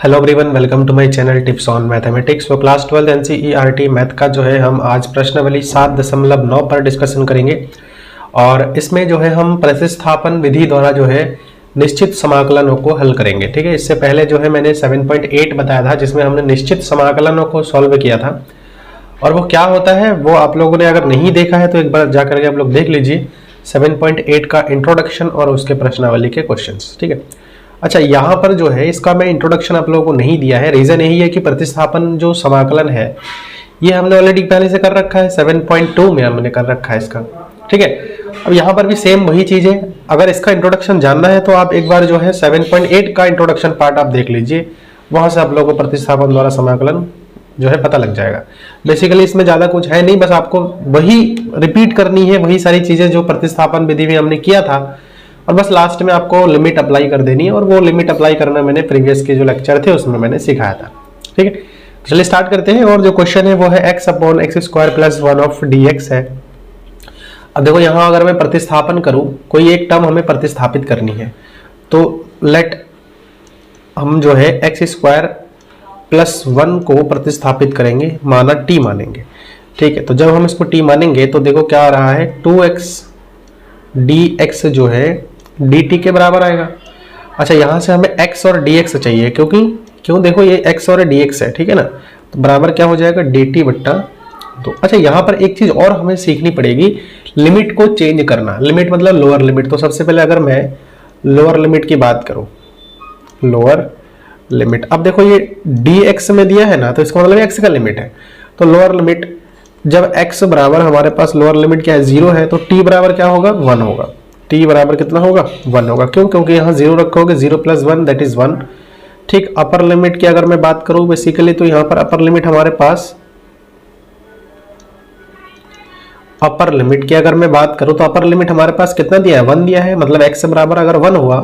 Hello everyone, welcome to my channel tips on mathematics. तो class 12 NCERT math का जो है हम आज प्रश्नावली 7.9 पर डिस्कशन करेंगे और इसमें जो है हम प्रतिस्थापन विधि द्वारा जो है निश्चित समाकलनों को हल करेंगे। ठीक है, इससे पहले जो है मैंने 7.8 बताया था जिसमें हमने निश्चित समाकलनों को सॉल्व किया था और वो क्या होता है वो आप लोगों ने अगर नहीं देखा है तो एक बार जा करके आप लोग देख लीजिए 7.8 का इंट्रोडक्शन और उसके प्रश्नावली के क्वेश्चंस। ठीक है, अच्छा यहाँ पर जो है इसका मैं इंट्रोडक्शन आप लोगों को नहीं दिया है। रीजन यही है कि प्रतिस्थापन जो समाकलन है ये हमने ऑलरेडी पहले से कर रखा है, 7.2 में हमने कर रखा है इसका। ठीक है, अब यहाँ पर भी सेम वही चीज है। अगर इसका इंट्रोडक्शन जानना है तो आप एक बार जो है 7.8 का इंट्रोडक्शन पार्ट आप देख लीजिए, वहां से आप लोगों को प्रतिस्थापन द्वारा समाकलन जो है पता लग जाएगा। बेसिकली इसमें ज्यादा कुछ है नहीं, बस आपको वही रिपीट करनी है, वही सारी चीजें जो प्रतिस्थापन विधि में हमने किया था और बस लास्ट में आपको लिमिट अप्लाई कर देनी है और वो लिमिट अप्लाई करना मैंने प्रीवियस के जो लेक्चर थे उसमें मैंने सिखाया था। ठीक है, चलिए स्टार्ट करते हैं। और जो क्वेश्चन है वो है x/x² + 1 ऑफ dx है। अब देखो यहाँ अगर मैं प्रतिस्थापन करूं, कोई एक टर्म हमें प्रतिस्थापित करनी है तो लेट हम जो है x² + 1 को प्रतिस्थापित करेंगे, माना t मानेंगे। ठीक है, तो जब हम इसको t मानेंगे तो देखो क्या आ रहा है, 2x dx जो है dt के बराबर आएगा। अच्छा यहाँ से हमें x और dx चाहिए, क्यों देखो ये x और dx है। ठीक है ना, तो बराबर क्या हो जाएगा, dt बट्टा 2। अच्छा यहाँ पर एक चीज और हमें सीखनी पड़ेगी, लिमिट को चेंज करना। लिमिट मतलब लोअर लिमिट। तो सबसे पहले अगर मैं लोअर लिमिट की बात करूं, लोअर लिमिट, अब देखो ये dx में दिया है ना, तो इसका मतलब x का लिमिट है। तो लोअर लिमिट जब x बराबर हमारे पास लोअर लिमिट क्या है, 0 है, तो t बराबर क्या होगा, 1 होगा। t बराबर कितना होगा, 1 होगा। क्यों, क्योंकि यहाँ 0 रखोगे, 0 + 1 दैट इज 1। ठीक, अपर लिमिट की अगर मैं बात करूं बेसिकली तो यहाँ पर अपर लिमिट हमारे पास, अपर लिमिट की अगर मैं बात करूं तो अपर लिमिट हमारे पास कितना दिया है, 1 दिया है। मतलब x बराबर अगर 1 हुआ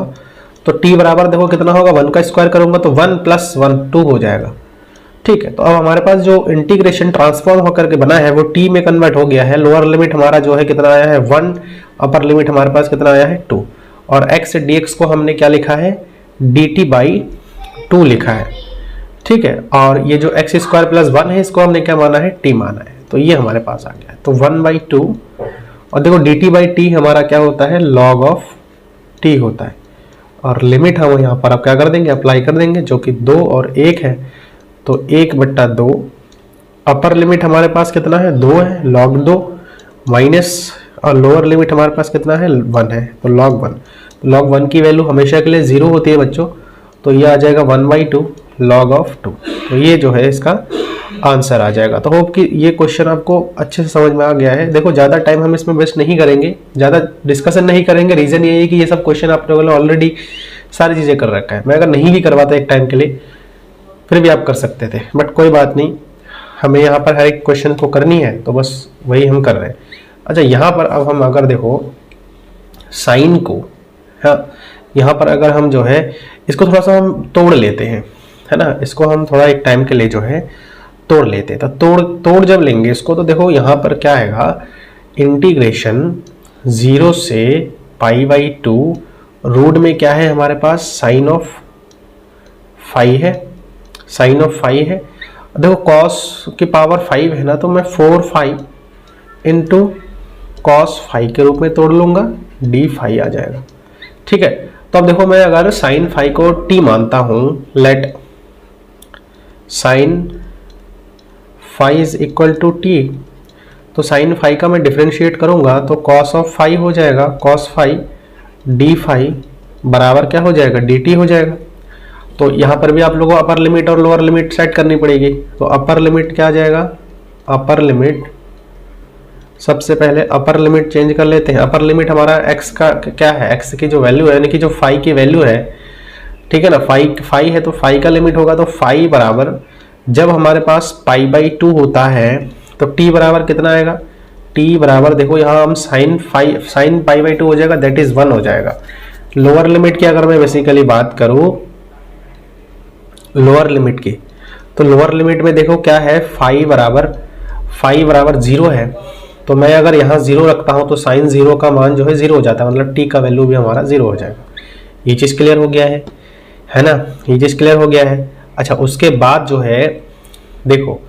तो t बराबर देखो कितना होगा, 1 का स्क्वायर करूंगा तो 1 + 1 2 हो जाएगा। ठीक है, तो अब हमारे पास जो इंटीग्रेशन ट्रांसफॉर्म होकर के बना है वो t में कन्वर्ट हो गया है। लोअर लिमिट हमारा जो है कितना आया है, 1, अपर लिमिट हमारे पास कितना आया है, 2, और x dx को हमने क्या लिखा है, dt/2 लिखा है। ठीक है, और ये जो x² + 1 है इसको हमने क्या माना है, t माना है, तो ये हमारे पास आ गया है। तो 1/2 और देखो dt/t हमारा क्या होता है, log ऑफ t होता है। और लिमिट हम यहाँ पर अब क्या कर देंगे, अप्लाई कर देंगे, जो कि 2 और 1 है, तो 1/2। अपर लिमिट हमारे पास कितना है, 2 है, log 2 माइनस, और लोअर लिमिट हमारे पास कितना है, 1 है, तो log 1। log 1 की वैल्यू हमेशा के लिए 0 होती है बच्चों, तो ये आ जाएगा 1/2 log ऑफ 2। तो ये जो है इसका आंसर आ जाएगा। तो होप कि ये क्वेश्चन आपको अच्छे से समझ में आ गया है। देखो ज़्यादा टाइम हम इसमें वेस्ट नहीं करेंगे, ज़्यादा डिस्कशन नहीं करेंगे। रीज़न ये है कि ये सब क्वेश्चन आप लोगों ने ऑलरेडी सारी चीज़ें कर रखा है। मैं अगर नहीं भी करवाता एक टाइम के लिए फिर भी आप कर सकते थे, बट कोई बात नहीं, हमें यहाँ पर हर एक क्वेश्चन को करनी है तो बस वही हम कर रहे हैं। अच्छा यहाँ पर अब हम अगर देखो साइन को, हाँ यहाँ पर अगर हम जो है इसको थोड़ा सा हम तोड़ लेते हैं, है ना, इसको हम थोड़ा एक टाइम के लिए जो है तोड़ लेते हैं। तो तोड़ जब लेंगे इसको तो देखो यहाँ पर क्या आएगा, इंटीग्रेशन 0 से π/2 रूट में क्या है हमारे पास, साइन ऑफ फाई है, साइन ऑफ फाई है। देखो कॉस की पावर 5 है ना, तो मैं 4 इंटू कॉस 5 के रूप में तोड़ लूंगा, d5 आ जाएगा। ठीक है, तो अब देखो मैं अगर साइन 5 को t मानता हूं, लेट साइन 5 = t, तो साइन 5 का मैं डिफरेंशिएट करूंगा तो कॉस ऑफ 5 हो जाएगा, कॉस 5 d5 बराबर क्या हो जाएगा, dt हो जाएगा। तो यहाँ पर भी आप लोगों को अपर लिमिट और लोअर लिमिट सेट करनी पड़ेगी। तो अपर लिमिट क्या आ जाएगा, अपर लिमिट, सबसे पहले अपर लिमिट चेंज कर लेते हैं। अपर लिमिट हमारा x का क्या है, x की जो वैल्यू है, यानी कि जो फाई की वैल्यू है, ठीक है ना, फाई है तो फाई का लिमिट होगा, तो फाई बराबर जब हमारे पास π/2 होता है तो t बराबर कितना आएगा, t बराबर देखो यहाँ हम साइन π/2 हो जाएगा, दैट इज 1 हो जाएगा। लोअर लिमिट की अगर मैं बेसिकली बात करूँ, लोअर लिमिट की, तो लोअर लिमिट में देखो क्या है, फाई बराबर 0 है, तो मैं अगर यहाँ 0 रखता हूँ तो साइन 0 का मान जो है 0 हो जाता है, मतलब t का वैल्यू भी हमारा 0 हो जाएगा। ये चीज़ क्लियर हो गया है ना, ये चीज़ क्लियर हो गया है। अच्छा उसके बाद जो है देखो,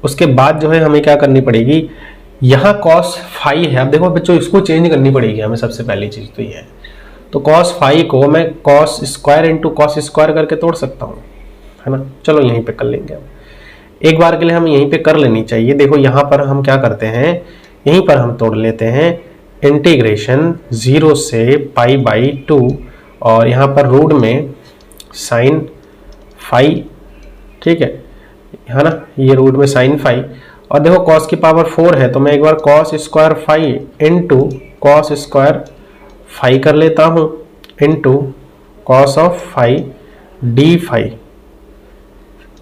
उसके बाद जो है हमें क्या करनी पड़ेगी, यहाँ cos फाई है। अब देखो बच्चों इसको चेंज करनी पड़ेगी हमें, सबसे पहली चीज तो ये है। तो cos फाई को मैं cos square into cos square करके तोड़ सकता हूँ, है ना। चलो यहीं पे कर लेंगे हम, एक बार के लिए हम यहीं पे कर लेनी चाहिए। देखो यहाँ पर हम क्या करते हैं, यहीं पर हम तोड़ लेते हैं इंटीग्रेशन 0 से पाई बाई 2 और यहाँ पर रूट में साइन फाई, ठीक है ना, ये रूट में साइन फाई। और देखो cos की पावर 4 है तो मैं एक बार cos square phi into cos square phi कर लेता हूँ into cos of phi d phi,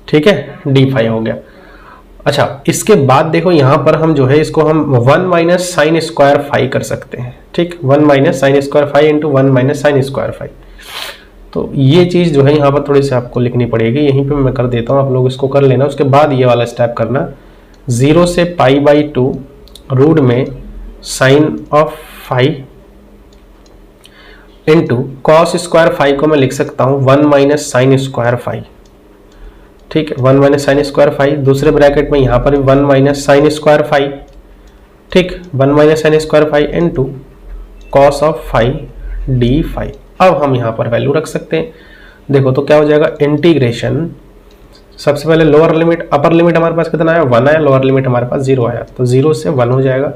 ठीक है, डी फाई हो गया। अच्छा इसके बाद देखो यहाँ पर हम जो है इसको हम 1 माइनस साइन स्क्वायर फाई कर सकते हैं, ठीक, 1 minus sine square phi into 1 minus sine square phi. तो ये चीज़ जो है यहाँ पर थोड़ी सी आपको लिखनी पड़ेगी, यहीं पे मैं कर देता हूँ, आप लोग इसको कर लेना। उसके बाद ये वाला स्टेप करना, 0 से पाई बाई 2 रूट में sine of phi into cos square phi को मैं लिख सकता हूँ 1 माइनस साइन स्क्वायर फाई, ठीक है, 1 माइनस साइन स्क्वायर फाई। दूसरे ब्रैकेट में यहाँ पर भी 1 माइनस साइन स्क्वायर फाई, ठीक, 1 minus sine square phi into cos of phi d phi. अब हम यहाँ पर वैल्यू रख सकते हैं। देखो तो क्या हो जाएगा, इंटीग्रेशन सबसे पहले लोअर लिमिट, अपर लिमिट हमारे पास कितना आया 1 आया, लोअर लिमिट हमारे पास 0 आया, तो 0 से 1 हो जाएगा।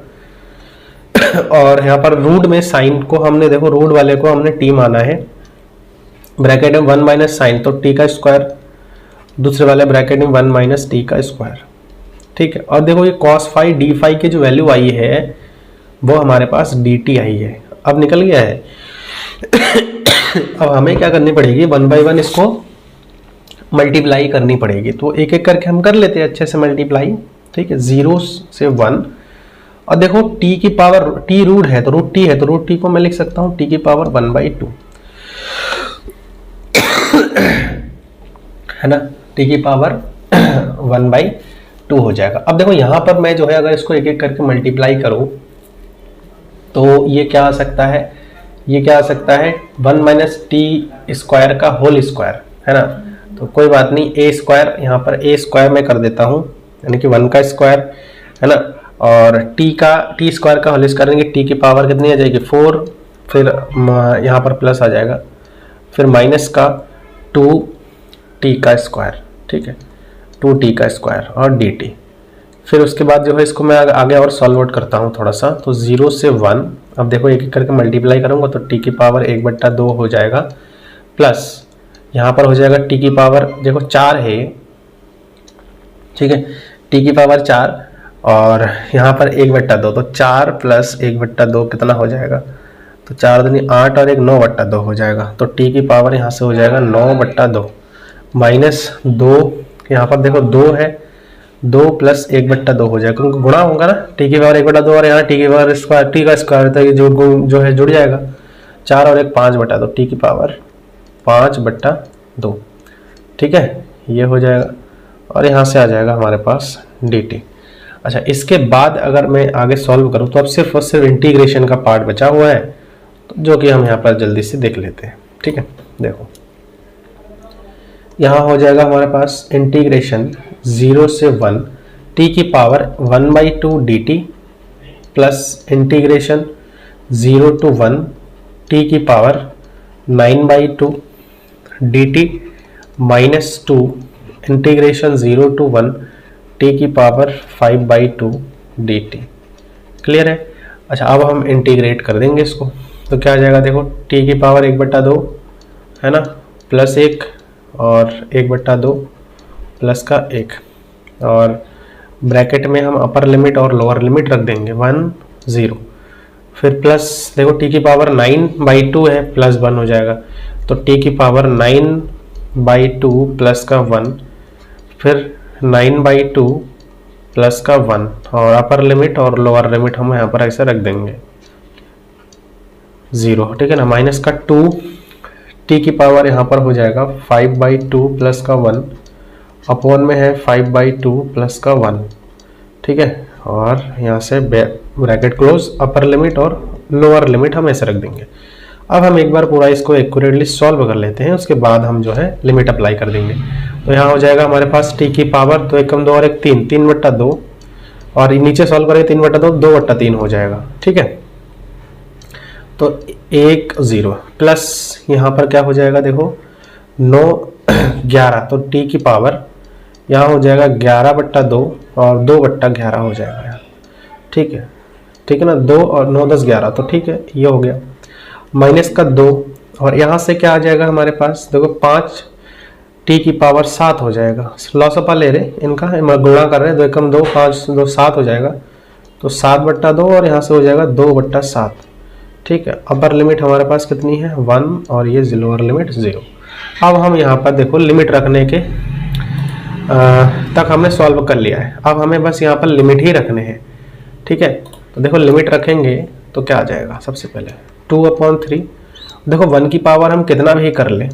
और यहाँ पर रूट में साइन को हमने देखो, रूट वाले को हमने टी माना है, ब्रैकेट में 1 माइनस साइन तो टी का स्क्वायर, दूसरे वाले ब्रैकेट में 1 माइनस टी का स्क्वायर, ठीक है। और देखो ये cos फाई डी फाई की जो वैल्यू आई है वो हमारे पास dt आई है, अब निकल गया है। अब हमें क्या करनी पड़ेगी, 1 बाई 1 इसको मल्टीप्लाई करनी पड़ेगी। तो एक एक करके हम कर लेते हैं अच्छे से मल्टीप्लाई, ठीक है, 0 से 1। और देखो t की पावर, t रूट है तो रूट t है, तो रूट t को मैं लिख सकता हूँ t की पावर 1/2, है ना, t की पावर 1/2 हो जाएगा। अब देखो यहाँ पर मैं जो है अगर इसको एक एक करके मल्टीप्लाई करूँ तो ये क्या आ सकता है, ये क्या आ सकता है 1 माइनस टी स्क्वायर का होल स्क्वायर, है ना। तो कोई बात नहीं, ए स्क्वायर, यहाँ पर ए स्क्वायर मैं कर देता हूँ, यानी कि 1 का स्क्वायर, है ना, और टी स्क्वायर का होल स्क्वायर करेंगे, टी की पावर कितनी आ जाएगी 4, फिर यहाँ पर प्लस आ जाएगा, फिर माइनस का 2t का स्क्वायर, ठीक है, 2t का स्क्वायर और dt। फिर उसके बाद जो है इसको मैं आगे और सॉल्व आउट करता हूँ थोड़ा सा, तो 0 से 1, अब देखो एक एक करके मल्टीप्लाई करूँगा तो t की पावर 1/2 हो जाएगा, प्लस यहाँ पर हो जाएगा t की पावर देखो 4 है, ठीक है, t की पावर 4 और यहाँ पर 1/2, तो 4 प्लस 1/2 कितना हो जाएगा, तो 4 दूनी 8 और 1 9/2 हो जाएगा। तो t की पावर यहाँ से हो जाएगा 9/2 माइनस 2, यहाँ पर देखो 2 है, 2 प्लस 1/2 हो जाएगा, क्योंकि गुणा होगा ना, t की पावर 1/2 और यहाँ t की पावर स्क्वायर, t का स्क्वायर तो ये जो है जुड़ जाएगा, 4 और 1 5/2, t की पावर 5/2, ठीक है, ये हो जाएगा। और यहाँ से आ जाएगा हमारे पास dt। अच्छा इसके बाद अगर मैं आगे सॉल्व करूँ तो अब सिर्फ और सिर्फ इंटीग्रेशन का पार्ट बचा हुआ है, तो जो कि हम यहाँ पर जल्दी से देख लेते हैं, ठीक है। देखो यहाँ हो जाएगा हमारे पास इंटीग्रेशन 0 से 1 t की power 1/2 dt plus integration 0 to 1 t की power 9/2 dt minus 2 integration 0 to 1 t की पावर 5/2 dt। क्लियर है। अच्छा अब हम इंटीग्रेट कर देंगे इसको, तो क्या आ जाएगा, देखो t की पावर 1/2 है ना, प्लस 1 और 1/2 प्लस का 1, और ब्रैकेट में हम अपर लिमिट और लोअर लिमिट रख देंगे 1 0, फिर प्लस देखो t की पावर 9/2 है, प्लस 1 हो जाएगा, तो t की पावर 9/2 प्लस का 1, फिर 9/2 प्लस का 1, और अपर लिमिट और लोअर लिमिट हम यहाँ पर ऐसे रख देंगे 0, ठीक है ना, माइनस का 2, t की पावर यहाँ पर हो जाएगा 5/2 प्लस का 1, अपॉन में है 5/2 प्लस का 1, ठीक है, और यहाँ से ब्रैकेट क्लोज, अपर लिमिट और लोअर लिमिट हम ऐसे रख देंगे। अब हम एक बार पूरा इसको एक्यूरेटली सॉल्व कर लेते हैं, उसके बाद हम जो है लिमिट अप्लाई कर देंगे। तो यहाँ हो जाएगा हमारे पास टी की पावर 2 एकम 2 और 1 3, 3/2 और नीचे सॉल्व करें 3/2 2/3 हो जाएगा। ठीक है, तो 1 0 प्लस यहाँ पर क्या हो जाएगा देखो 9 11, तो टी की पावर यहाँ हो जाएगा 11/2 और 2/11 हो जाएगा यहाँ। ठीक है ना, 2 और 9 10 11, तो ठीक है ये हो गया। माइनस का 2 और यहाँ से क्या आ जाएगा हमारे पास देखो 5 टी की पावर 7 हो जाएगा। लॉसपा ले रहे इनका गुणा कर रहे हैं, 2 एकम 2 5 2 7 हो जाएगा, तो 7/2 और यहाँ से हो जाएगा 2/7। ठीक है, अपर लिमिट हमारे पास कितनी है 1 और ये लोअर लिमिट 0। अब हम यहाँ पर देखो लिमिट रखने के तक हमने सॉल्व कर लिया है, अब हमें बस यहाँ पर लिमिट ही रखने हैं। ठीक है, तो देखो लिमिट रखेंगे तो क्या आ जाएगा, सबसे पहले 2/3। देखो 1 की पावर हम कितना भी कर लें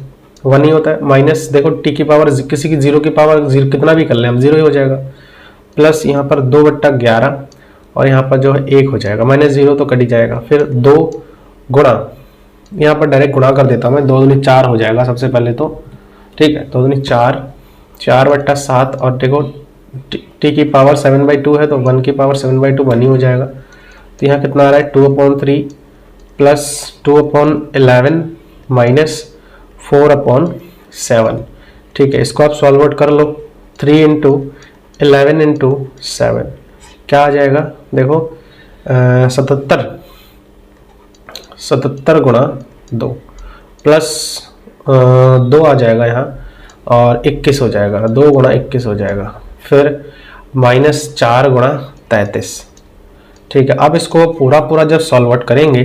1 ही होता है, माइनस देखो टी की पावर किसी की 0 की पावर 0 कितना भी कर लें हम 0 ही हो जाएगा, प्लस यहाँ पर 2/11 और यहाँ पर जो है 1 हो जाएगा, -0 तो कट ही जाएगा, फिर 2 गुणा, यहाँ पर डायरेक्ट गुणा कर देता हूँ मैं, 2 दूनी 4 हो जाएगा सबसे पहले तो। ठीक है, 2 दूनी 4, 4/7 और देखो टी की पावर 7/2 है, तो 1 की पावर 7/2 1 ही हो जाएगा। तो यहाँ कितना आ रहा है 2/3 प्लस 2/11 माइनस 4/7। ठीक है, इसको आप सॉल्व आउट कर लो, 3 × 11 × 7 क्या आ जाएगा देखो 77 गुणा 2 प्लस 2 आ जाएगा यहाँ और 21 हो जाएगा, 2 गुणा 21 हो जाएगा, फिर -4 गुणा 33। ठीक है, अब इसको पूरा जब सॉल्व आउट करेंगे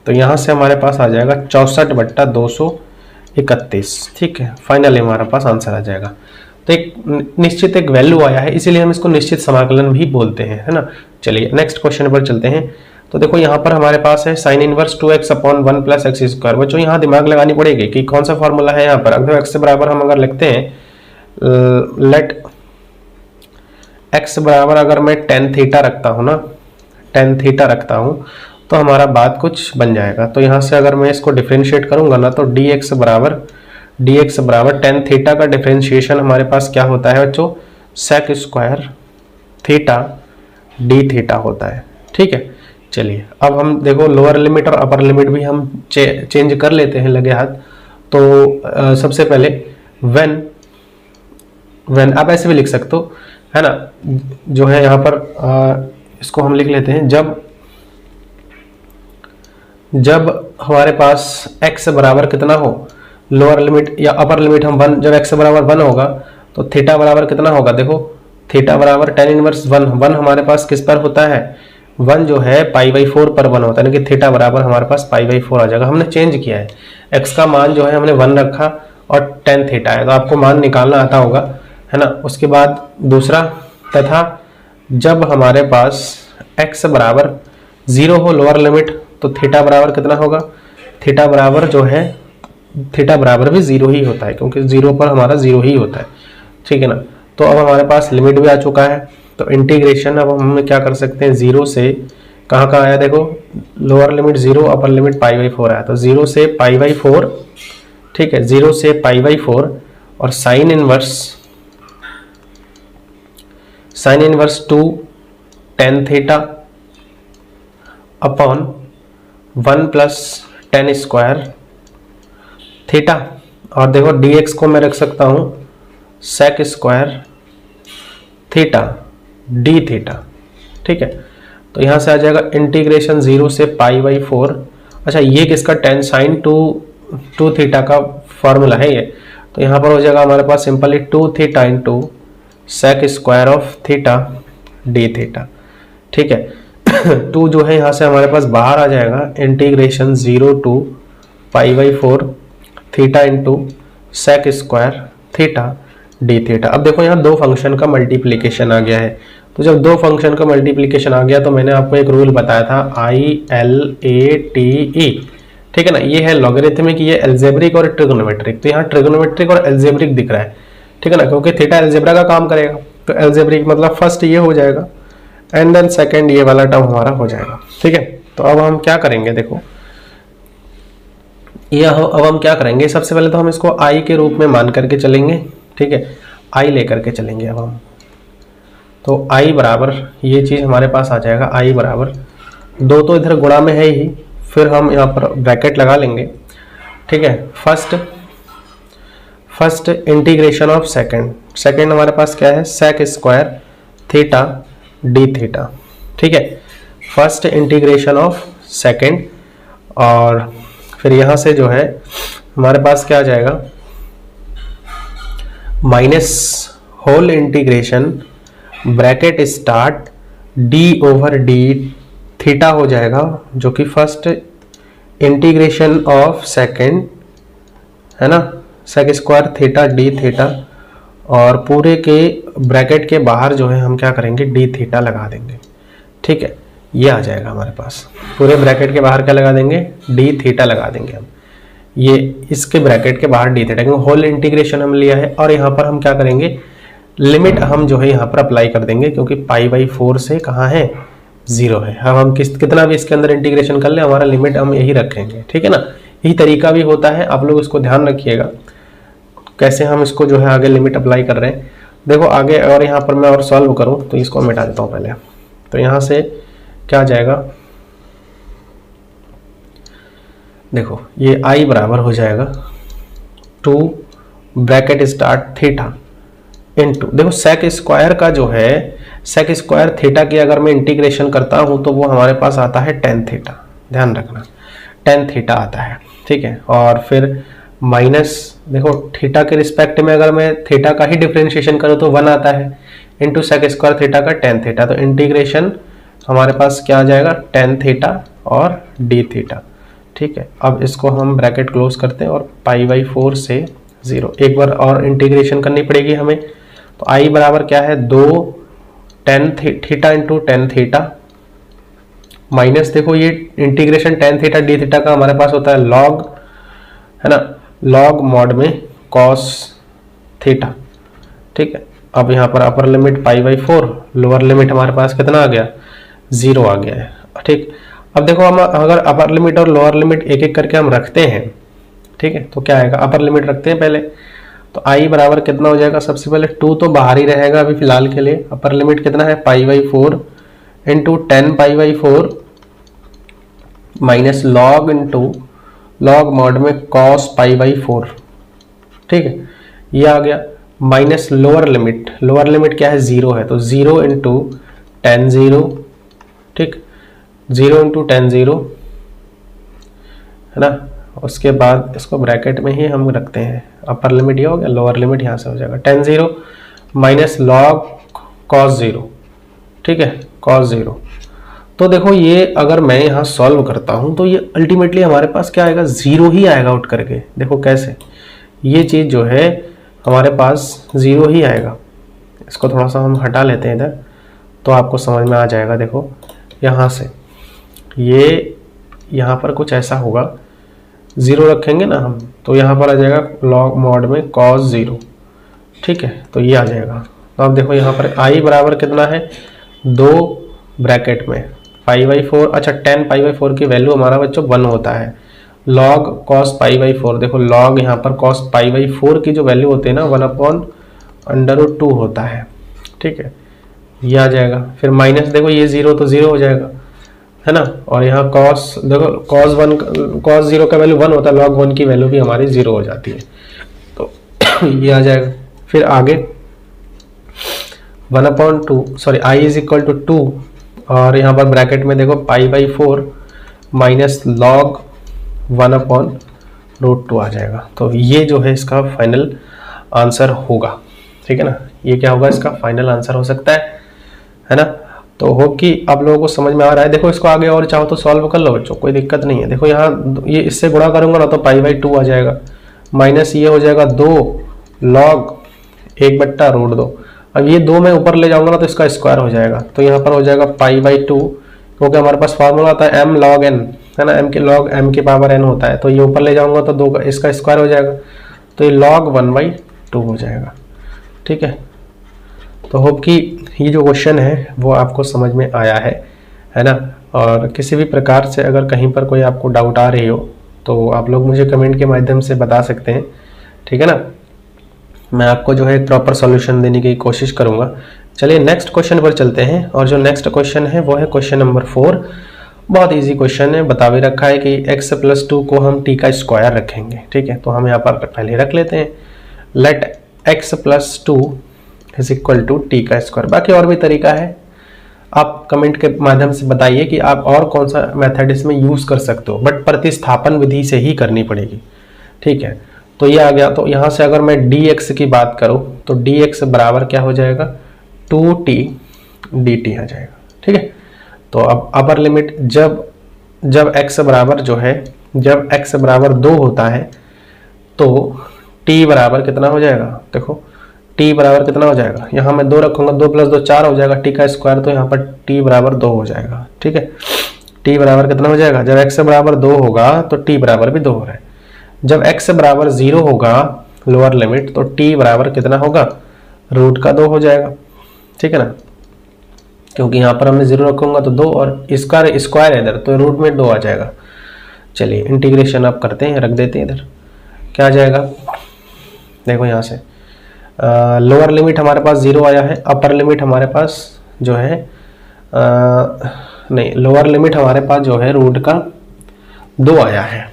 तो यहाँ से हमारे पास आ जाएगा 64/231। ठीक है, फाइनली हमारे पास आंसर आ जाएगा। तो एक वैल्यू आया है, इसीलिए हम इसको निश्चित समाकलन भी बोलते हैं, है ना। चलिए नेक्स्ट क्वेश्चन पर चलते हैं। तो देखो यहाँ पर हमारे पास है sin इनवर्स 2x/1 + x²। बच्चों यहाँ दिमाग लगानी पड़ेगी कि कौन सा फॉर्मूला है यहाँ पर। अगर x से बराबर हम अगर लिखते हैं लेट x बराबर अगर मैं tan थीटा रखता हूँ ना, tan थीटा रखता हूँ, तो हमारा बात कुछ बन जाएगा। तो यहाँ से अगर मैं इसको डिफरेंशिएट करूंगा ना, तो dx बराबर tan थीटा का डिफरेंशिएशन हमारे पास क्या होता है बच्चों, sec² थीटा d थीटा होता है। ठीक है, चलिए अब हम देखो लोअर लिमिट और अपर लिमिट भी हम चेंज कर लेते हैं लगे हाथ। तो सबसे पहले व्हेन आप ऐसे भी लिख सकते हो, है ना, जो है यहाँ पर इसको हम लिख लेते हैं जब हमारे पास x बराबर कितना हो, लोअर लिमिट या अपर लिमिट हम 1, जब x बराबर 1 होगा तो थीटा बराबर कितना होगा, देखो थीटा बराबर tan इनवर्स 1 हमारे पास किस पर होता है, 1 जो है π/4 पर 1 होता है, यानी कि थीटा बराबर हमारे पास π/4 आ जाएगा। हमने चेंज किया है, x का मान जो है हमने 1 रखा और tan थीटा है, तो आपको मान निकालना आता होगा, है ना। उसके बाद दूसरा, तथा जब हमारे पास x बराबर 0 हो लोअर लिमिट, तो थीटा बराबर कितना होगा, थीटा बराबर जो है थीटा बराबर भी 0 ही होता है, क्योंकि 0 पर हमारा 0 ही होता है। ठीक है ना, तो अब हमारे पास लिमिट भी आ चुका है, तो इंटीग्रेशन अब हम क्या कर सकते हैं, 0 से कहाँ आया देखो, लोअर लिमिट 0 अपर लिमिट π/4 आया, तो 0 से π/4। ठीक है, 0 से π/4 और sine inverse 2 tan theta upon 1 + tan² theta, और देखो dx को मैं रख सकता हूँ sec² थीटा d थीटा। ठीक है, तो यहाँ से आ जाएगा इंटीग्रेशन 0 से π/4। अच्छा, ये किसका tan sin 2 थीटा का फॉर्मूला है ये, तो यहाँ पर हो जाएगा हमारे पास simply 2 theta × sec² theta d theta. ठीक है, 2 जो है यहाँ से हमारे पास बाहर आ जाएगा, integration 0 to π/4 theta × sec² theta d theta. अब देखो यहाँ दो फंक्शन का मल्टीप्लिकेशन आ गया है, तो जब दो फंक्शन का मल्टीप्लिकेशन आ गया तो मैंने आपको एक रूल बताया था ILATE। ठीक है ना, ये है लॉगरिथमिक, ये एल्जेब्रिक और ट्रिगोनोमेट्रिक। तो यहाँ ट्रिगोनोमेट्रिक और एल्जेब्रिक दिख रहा है, ठीक है ना, क्योंकि थीटा एल्जेब्रा का काम करेगा, तो एल्जेब्रिक मतलब फर्स्ट ये हो जाएगा एंड देन सेकंड ये वाला टर्म हमारा हो जाएगा। ठीक है, तो अब हम क्या करेंगे देखो, ये अब हम क्या करेंगे, सबसे पहले तो हम इसको आई के रूप में मान करके चलेंगे, ठीक है, आई लेकर के चलेंगे अब हम। तो आई बराबर, ये चीज़ हमारे पास आ जाएगा, आई बराबर 2 तो इधर गुणा में है ही, फिर हम यहाँ पर ब्रैकेट लगा लेंगे, ठीक है। फर्स्ट इंटीग्रेशन ऑफ सेकेंड हमारे पास क्या है, sec square theta d theta, ठीक है। फर्स्ट इंटीग्रेशन ऑफ सेकेंड, और फिर यहाँ से जो है हमारे पास क्या आ जाएगा, minus whole integration bracket start d over d theta हो जाएगा, जो कि फर्स्ट इंटीग्रेशन ऑफ सेकेंड है ना, sec square theta d theta, और पूरे के ब्रैकेट के बाहर जो है हम क्या करेंगे, डी थीटा लगा देंगे, ठीक है। ये आ जाएगा हमारे पास, पूरे ब्रैकेट के बाहर क्या लगा देंगे, डी थीटा लगा देंगे हम, ये इसके ब्रैकेट के बाहर डी थीटा, क्योंकि होल इंटीग्रेशन हम लिया है। और यहाँ पर हम क्या करेंगे, लिमिट हम जो है यहाँ पर अप्लाई कर देंगे, क्योंकि π/4 से कहाँ है, 0 है। अब हम कितना भी इसके अंदर इंटीग्रेशन कर ले, हमारा लिमिट हम यही रखेंगे, ठीक है ना। यही तरीका भी होता है, आप लोग इसको ध्यान रखिएगा कैसे हम इसको जो है आगे लिमिट अप्लाई कर रहे हैं। देखो आगे, और यहाँ पर मैं और सॉल्व करूँ तो इसको मिटा देता हूँ पहले। तो यहाँ से क्या आ जाएगा, देखो ये आई बराबर हो जाएगा 2 ब्रैकेट स्टार्ट थीटा इनटू, देखो सेक स्क्वायर का जो है, सेक स्क्वायर थीटा की अगर मैं इंटीग्रेशन करता हूं तो वो हमारे पास आता है टेन थीटा, ध्यान रखना टेन थीटा आता है, ठीक है। और फिर माइनस, देखो थीटा के रिस्पेक्ट में अगर मैं थीटा का ही डिफरेंशिएशन करूं तो 1 आता है, इंटू सेक स्क्वायर थीटा का टेन थीटा, तो इंटीग्रेशन हमारे पास क्या आ जाएगा, टेन थीटा और डी थीटा, ठीक है। अब इसको हम ब्रैकेट क्लोज करते हैं और π/4 से 0, एक बार और इंटीग्रेशन करनी पड़ेगी हमें। तो आई बराबर क्या है, 2 tan theta into tan theta, minus, देखो ये integration tan theta d theta का हमारे पास होता है लॉग, है ना, लॉग मॉड में कॉस थीटा, ठीक है। अब यहाँ पर अपर लिमिट π/4, लोअर लिमिट हमारे पास कितना आ गया, 0 आ गया है, ठीक। अब देखो हम अगर अपर लिमिट और लोअर लिमिट एक एक करके हम रखते हैं, ठीक है, तो क्या आएगा, अपर लिमिट रखते हैं पहले, तो आई बराबर कितना हो जाएगा, सबसे पहले 2 तो बाहर ही रहेगा अभी फिलहाल के लिए, अपर लिमिट कितना है π/4 into 10 π/4 minus log into log mod में कॉस π/4, ठीक है, ये आ गया, माइनस लोअर लिमिट क्या है, 0 है, तो 0 इंटू टेन 0, ठीक, 0 इंटू टेन 0, है ना। उसके बाद इसको ब्रैकेट में ही हम रखते हैं, अपर लिमिट ये हो गया, लोअर लिमिट यहाँ से हो जाएगा टेन 0 माइनस लॉग कॉस 0, ठीक है, कॉस 0। तो देखो ये अगर मैं यहाँ सॉल्व करता हूँ तो ये अल्टीमेटली हमारे पास क्या आएगा, 0 ही आएगा उठ करके, देखो कैसे, ये चीज़ जो है हमारे पास 0 ही आएगा। इसको थोड़ा सा हम हटा लेते हैं इधर, तो आपको समझ में आ जाएगा। देखो यहाँ से ये यहाँ पर कुछ ऐसा होगा, 0 रखेंगे ना हम, तो यहाँ पर आ जाएगा लॉग मॉड में cos 0, ठीक है, तो ये आ जाएगा। तो अब देखो यहाँ पर आई बराबर कितना है, 2 ब्रैकेट में π/4, अच्छा 10 π/4 की वैल्यू हमारा बच्चों 1 होता है, log cos π/4, देखो log यहाँ पर cos π/4 की जो वैल्यू होती है ना 1/√2 होता है, ठीक है, ये आ जाएगा। फिर माइनस, देखो ये 0 तो 0 हो जाएगा, है ना, और यहाँ cos, देखो cos 0 का वैल्यू 1 होता है, log 1 की वैल्यू भी हमारी 0 हो जाती है, तो ये आ जाएगा। फिर आगे 1/2, sorry i is equal to 2, और यहाँ पर ब्रैकेट में देखो π/4 माइनस लॉग 1/√2 आ जाएगा। तो ये जो है इसका फाइनल आंसर होगा, ठीक है ना, ये क्या होगा, इसका फाइनल आंसर हो सकता है ना। तो होप कि आप लोगों को समझ में आ रहा है। देखो इसको आगे और चाहो तो सॉल्व कर लो बच्चों, कोई दिक्कत नहीं है। देखो यहाँ ये इससे गुणा करूंगा ना तो π/2 आ जाएगा, माइनस ये हो जाएगा 2 लॉग 1/√2। अब ये 2 मैं ऊपर ले जाऊंगा ना तो इसका स्क्वायर हो जाएगा, तो यहाँ पर हो जाएगा π/2, क्योंकि हमारे पास फार्मूला आता है m log n, है ना, m के log m की पावर n होता है, तो ये ऊपर ले जाऊंगा तो 2 का इसका स्क्वायर हो जाएगा, तो ये log 1/2 हो जाएगा, ठीक है। तो होप कि ये जो क्वेश्चन है वो आपको समझ में आया है ना। और किसी भी प्रकार से अगर कहीं पर कोई आपको डाउट आ रही हो तो आप लोग मुझे कमेंट के माध्यम से बता सकते हैं, ठीक है ना। मैं आपको जो है एक प्रॉपर सॉल्यूशन देने की कोशिश करूंगा। चलिए नेक्स्ट क्वेश्चन पर चलते हैं, और जो नेक्स्ट क्वेश्चन है वो है क्वेश्चन नंबर 4। बहुत इजी क्वेश्चन है, बता भी रखा है कि x+2 को हम t का स्क्वायर रखेंगे, ठीक है। तो हम यहाँ पर पहले रख लेते हैं, let x+2 is equal to t का स्क्वायर। बाकी और भी तरीका है, आप कमेंट के माध्यम से बताइए कि आप और कौन सा मेथड इसमें यूज कर सकते हो, बट प्रतिस्थापन विधि से ही करनी पड़ेगी, ठीक है। तो ये आ गया। तो यहाँ से अगर मैं dx की बात करूँ तो dx बराबर क्या हो जाएगा, 2t dt आ जाएगा, ठीक है। तो अब अपर लिमिट जब x बराबर जो है, जब x बराबर 2 होता है तो t बराबर कितना हो जाएगा, देखो t बराबर कितना हो जाएगा, यहाँ मैं 2 रखूंगा, 2 + 2 4 हो जाएगा, t का स्क्वायर, तो यहाँ पर t बराबर 2 हो जाएगा, ठीक है। t बराबर कितना हो जाएगा, जब x बराबर 2 होगा तो t बराबर भी 2 हो रहा है। जब x बराबर 0 होगा लोअर लिमिट, तो t बराबर कितना होगा, √2 हो जाएगा, ठीक है ना, क्योंकि यहाँ पर हमने 0 रखूंगा तो 2, और इसका स्क्वायर है इधर तो रूट में 2 आ जाएगा। चलिए इंटीग्रेशन आप करते हैं, रख देते हैं इधर, क्या आ जाएगा, देखो यहाँ से लोअर लिमिट हमारे पास 0 आया है, अपर लिमिट हमारे पास जो है नहीं, लोअर लिमिट हमारे पास जो है √2 आया है,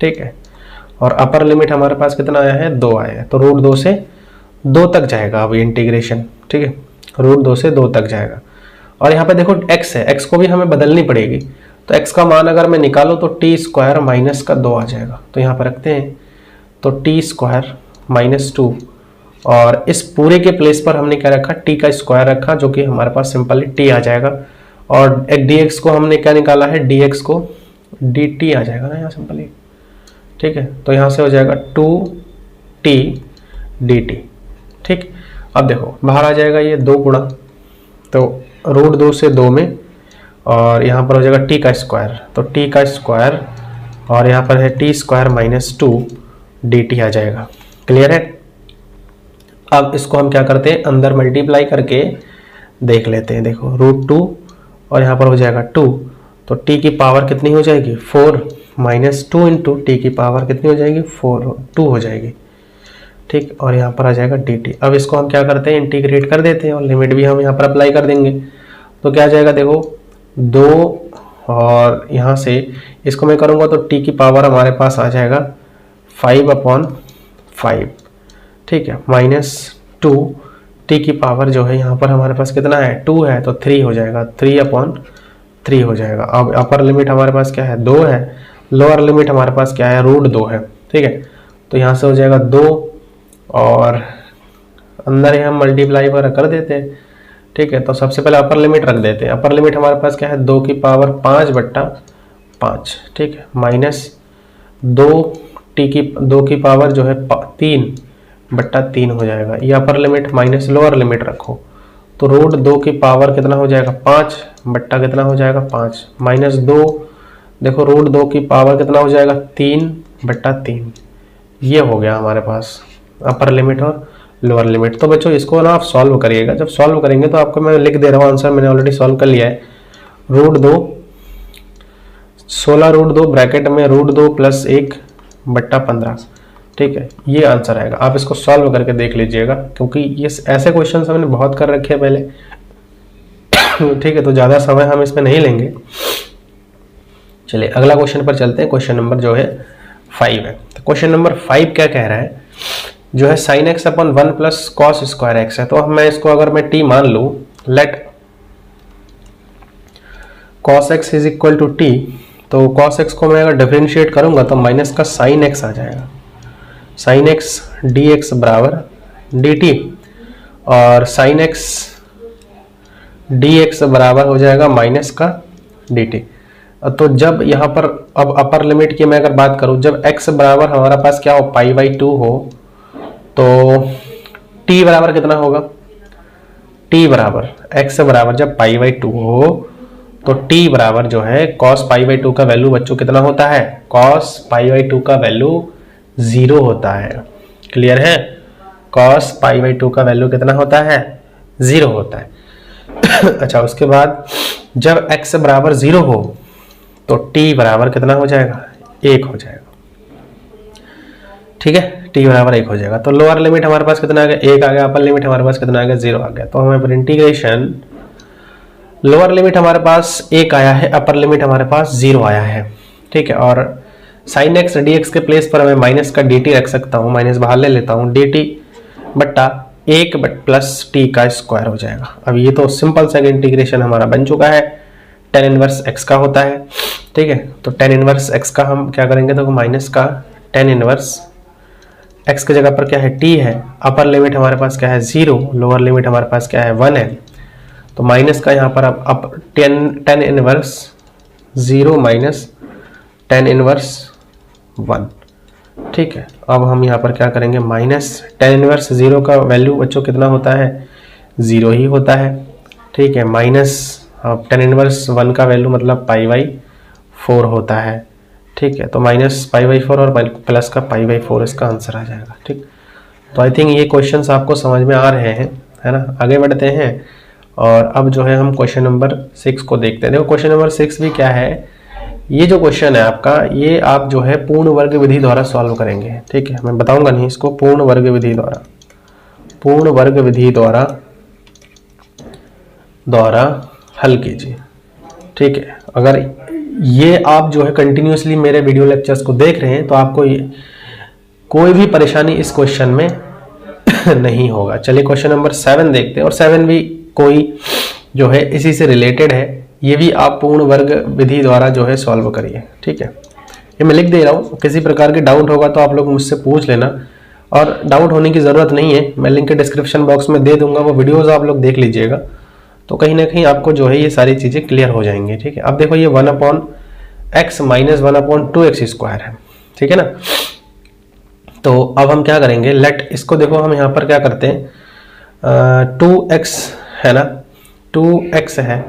ठीक है, और अपर लिमिट हमारे पास कितना आया है, 2 आया है। तो √2 से 2 तक जाएगा अब इंटीग्रेशन, ठीक है, √2 से 2 तक जाएगा। और यहाँ पे देखो x है, x को भी हमें बदलनी पड़ेगी, तो x का मान अगर मैं निकालूं तो t² माइनस का 2 आ जाएगा। तो यहाँ पर रखते हैं, तो t² माइनस 2, और इस पूरे के प्लेस पर हमने क्या रखा, t का स्क्वायर रखा, जो कि हमारे पास सिंपली t आ जाएगा। और एक dx को हमने क्या निकाला है, dx को dt आ जाएगा ना यहाँ सिंपली, ठीक है। तो यहाँ से हो जाएगा 2t dt, ठीक। अब देखो बाहर आ जाएगा ये 2 गुणा, तो √2 से 2 में, और यहाँ पर हो जाएगा t का स्क्वायर, तो t का स्क्वायर, और यहाँ पर है t² माइनस 2 dt आ जाएगा। क्लियर है। अब इसको हम क्या करते हैं, अंदर मल्टीप्लाई करके देख लेते हैं। देखो √2 और यहाँ पर हो जाएगा 2, तो t की पावर कितनी हो जाएगी, 4 माइनस 2 इंटू टी की पावर कितनी हो जाएगी, 2 हो जाएगी, ठीक। और यहाँ पर आ जाएगा dt। अब इसको हम क्या करते हैं, इंटीग्रेट कर देते हैं, और लिमिट भी हम यहाँ पर अप्लाई कर देंगे। तो क्या आ जाएगा, देखो 2, और यहाँ से इसको मैं करूँगा तो t की पावर हमारे पास आ जाएगा 5/5, ठीक है, माइनस 2, t की पावर जो है यहाँ पर हमारे पास कितना है, 2 है, तो 3 हो जाएगा, 3/3 हो जाएगा। अब अपर लिमिट हमारे पास क्या है, 2 है, लोअर लिमिट हमारे पास क्या है, √2 है, ठीक है। तो यहाँ से हो जाएगा 2, और अंदर ही हम मल्टीप्लाई पर कर देते हैं, ठीक है। तो सबसे पहले अपर लिमिट रख देते हैं। अपर लिमिट हमारे पास क्या है, 2 की पावर 5/5, ठीक है, माइनस 2 की पावर जो है 3/3 हो जाएगा, ये upper limit, minus lower limit रखो, तो √2 की पावर कितना हो जाएगा, 5 कितना हो जाएगा, 5, माइनस 2, देखो √2 की पावर कितना हो जाएगा, 3/3। ये हो गया हमारे पास अपर लिमिट और लोअर लिमिट। तो बच्चों इसको ना आप सॉल्व करिएगा, जब सॉल्व करेंगे तो आपको मैं लिख दे रहा हूँ आंसर, मैंने ऑलरेडी सॉल्व कर लिया है। √2 16√2 ब्रैकेट में √2 + 1/15, ठीक है, ये आंसर आएगा। आप इसको सॉल्व करके देख लीजिएगा, क्योंकि ये ऐसे क्वेश्चन हमने बहुत कर रखे हैं पहले, ठीक है, तो ज़्यादा समय हम इसमें नहीं लेंगे। चलिए अगला क्वेश्चन पर चलते हैं। क्वेश्चन नंबर जो है 5 है। तो क्वेश्चन नंबर 5 क्या कह रहा है, जो है sin x/1 + cos² x है। तो मैं इसको अगर मैं t मान लूँ, let cos x is equal to t, तो cos x को मैं अगर डिफरेंशिएट करूंगा तो माइनस का sin x आ जाएगा, sin x dx बराबर dt, और sin x dx बराबर हो जाएगा माइनस का dt। तो जब यहाँ पर अब अपर लिमिट की मैं अगर बात करूं, जब x बराबर हमारा पास क्या हो, π/2 हो, तो t बराबर कितना होगा, t बराबर x बराबर जब π/2 हो तो t बराबर जो है cos π/2 का वैल्यू बच्चों कितना होता है, cos π/2 का वैल्यू 0 होता है। क्लियर है, cos π/2 का वैल्यू कितना होता है, 0 होता है। अच्छा, उसके बाद जब x बराबर 0 हो तो t बराबर कितना हो जाएगा, 1 हो जाएगा। ठीक है, t बराबर 1 हो जाएगा। तो लोअर लिमिट हमारे पास कितना आ गया, 1 आ गया, अपर लिमिट हमारे पास कितना आ गया, 0 आ गया। तो हमारे पर इंटीग्रेशन लोअर लिमिट हमारे पास 1 आया है, अपर लिमिट हमारे पास 0 आया है, ठीक है। और साइन एक्स डी एक्स के प्लेस पर मैं माइनस का dt रख सकता हूँ, माइनस बाहर ले लेता हूँ, dt बट्टा 1 प्लस t का स्क्वायर हो जाएगा। अब ये तो सिंपल सा इंटीग्रेशन हमारा बन चुका है, tan इनवर्स x का होता है, ठीक है। तो tan इनवर्स x का हम क्या करेंगे, तो माइनस का tan इनवर्स x की जगह पर क्या है, t है, अपर लिमिट हमारे पास क्या है 0, लोअर लिमिट हमारे पास क्या है 1 है। तो माइनस का यहाँ पर अब tan inverse 0 minus tan inverse 1, ठीक है। अब हम यहाँ पर क्या करेंगे, माइनस tan इनवर्स 0 का वैल्यू बच्चों कितना होता है, 0 ही होता है, ठीक है। माइनस tan इनवर्स 1 का वैल्यू मतलब π/4 होता है, ठीक है। तो माइनस π/4 और प्लस का π/4 इसका आंसर आ जाएगा, ठीक। तो आई थिंक ये क्वेश्चंस आपको समझ में आ रहे हैं, है ना। आगे बढ़ते हैं और अब जो है हम क्वेश्चन नंबर 6 को देखते हैं। देखो क्वेश्चन नंबर 6 भी क्या है, ये जो क्वेश्चन है आपका, ये आप जो है पूर्ण वर्ग विधि द्वारा सॉल्व करेंगे, ठीक है। मैं बताऊंगा नहीं इसको, पूर्ण वर्ग विधि द्वारा हल कीजिए, ठीक है। अगर ये आप जो है कंटिन्यूसली मेरे वीडियो लेक्चर्स को देख रहे हैं तो आपको कोई भी परेशानी इस क्वेश्चन में नहीं होगा। चलिए क्वेश्चन नंबर 7 देखते हैं, और 7 भी कोई जो है इसी से रिलेटेड है, ये भी आप पूर्ण वर्ग विधि द्वारा जो है सॉल्व करिए, ठीक है। ये मैं लिख दे रहा हूँ, किसी प्रकार की डाउट होगा तो आप लोग मुझसे पूछ लेना, और डाउट होने की ज़रूरत नहीं है, मैं लिंक डिस्क्रिप्शन बॉक्स में दे दूंगा, वो वीडियोज़ आप लोग देख लीजिएगा, तो कहीं ना कहीं आपको जो है ये सारी चीज़ें क्लियर हो जाएंगी, ठीक है। अब देखो ये 1/x माइनस 1/2x स्क्वायर है, ठीक है ना। तो अब हम क्या करेंगे, लेट इसको देखो हम यहाँ पर क्या करते हैं, 2x है ना, 2x है,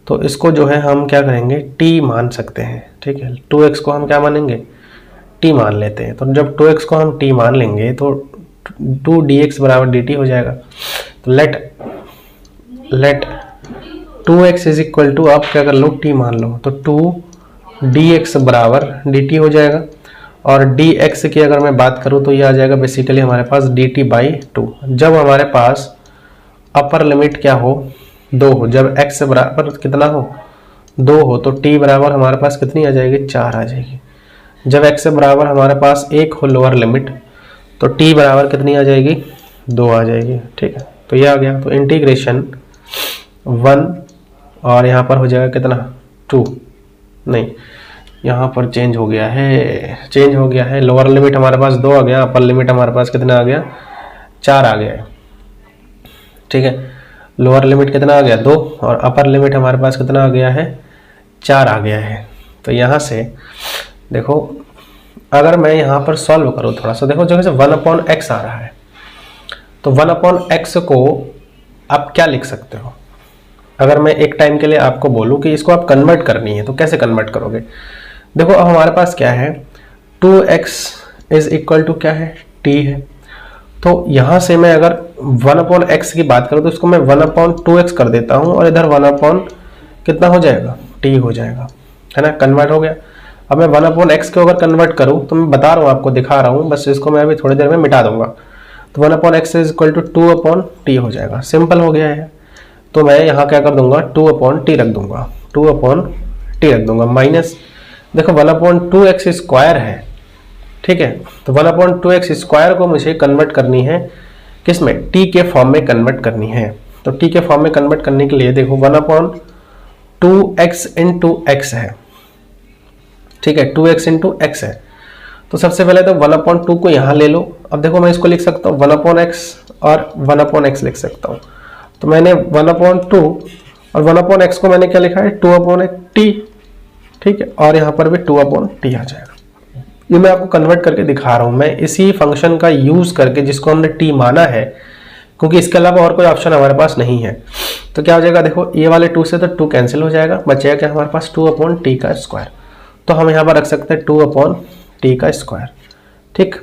तो इसको जो है हम क्या करेंगे, t मान सकते हैं, ठीक है। 2x को हम क्या मानेंगे, t मान लेते हैं। तो जब 2x को हम t मान लेंगे तो 2dx बराबर dt हो जाएगा। तो late 2x is equal to, आप क्या कर लो, t मान लो, तो 2dx बराबर dt हो जाएगा। और dx की अगर मैं बात करूं तो ये आ जाएगा बेसिकली हमारे पास dt/2। जब हमारे पास अपर लिमिट क्या हो, 2 हो, जब x बराबर कितना हो, 2 हो, तो t बराबर हमारे पास कितनी आ जाएगी, 4 आ जाएगी। जब x बराबर हमारे पास 1 हो लोअर लिमिट, तो t बराबर कितनी आ जाएगी, 2 आ जाएगी, ठीक है। तो ये आ गया, तो इंटीग्रेशन 1 और यहाँ पर हो जाएगा कितना, 2, नहीं यहाँ पर चेंज हो गया है, लोअर लिमिट हमारे पास 2 आ गया, अपर लिमिट हमारे पास कितना आ गया, 4 आ गया है, ठीक है। लोअर लिमिट कितना आ गया, 2, और अपर लिमिट हमारे पास कितना आ गया है, 4 आ गया है। तो यहाँ से देखो, अगर मैं यहाँ पर सॉल्व करूँ थोड़ा सा, देखो जैसे 1/x आ रहा है, तो 1/x को आप क्या लिख सकते हो। अगर मैं एक टाइम के लिए आपको बोलूँ कि इसको आप कन्वर्ट करनी है, तो कैसे कन्वर्ट करोगे। देखो अब हमारे पास क्या है, 2x इज इक्वल टू क्या है, t है। तो यहाँ से मैं अगर 1/x की बात करूँ तो इसको मैं 1/2x कर देता हूँ, और इधर 1/ कितना हो जाएगा, t हो जाएगा, है ना, कन्वर्ट हो गया। अब मैं 1/x को अगर कन्वर्ट करूँ तो मैं बता रहा हूँ, आपको दिखा रहा हूँ, बस इसको मैं अभी थोड़ी देर में मिटा दूंगा। तो 1/x is equal to 2/t हो जाएगा, सिंपल हो गया है। तो मैं यहाँ क्या कर दूंगा, 2/t रख दूंगा, 2/t रख दूंगा, माइनस देखो 1/2x स्क्वायर है, ठीक है। तो 1/2x स्क्वायर को मुझे कन्वर्ट करनी है किसमें, t के फॉर्म में कन्वर्ट करनी है। तो t के फॉर्म में कन्वर्ट करने के लिए देखो 1/2x इंटू x है, ठीक है, 2x इंटू x है। तो सबसे पहले तो 1/2 को यहाँ ले लो। अब देखो मैं इसको लिख सकता हूँ 1/x और 1/x लिख सकता हूँ। तो मैंने 1/2 और 1/x को मैंने क्या लिखा है, 2/t, ठीक है, और यहाँ पर भी 2/t आ जाएगा। ये मैं आपको कन्वर्ट करके दिखा रहा हूँ, मैं इसी फंक्शन का यूज करके जिसको हमने t माना है, क्योंकि इसके अलावा और कोई ऑप्शन हमारे पास नहीं है। तो क्या हो जाएगा, देखो ये वाले 2 से तो 2 कैंसिल हो जाएगा, बचेगा क्या हमारे पास 2/t का स्क्वायर। तो हम यहाँ पर रख सकते हैं 2/t का स्क्वायर, ठीक।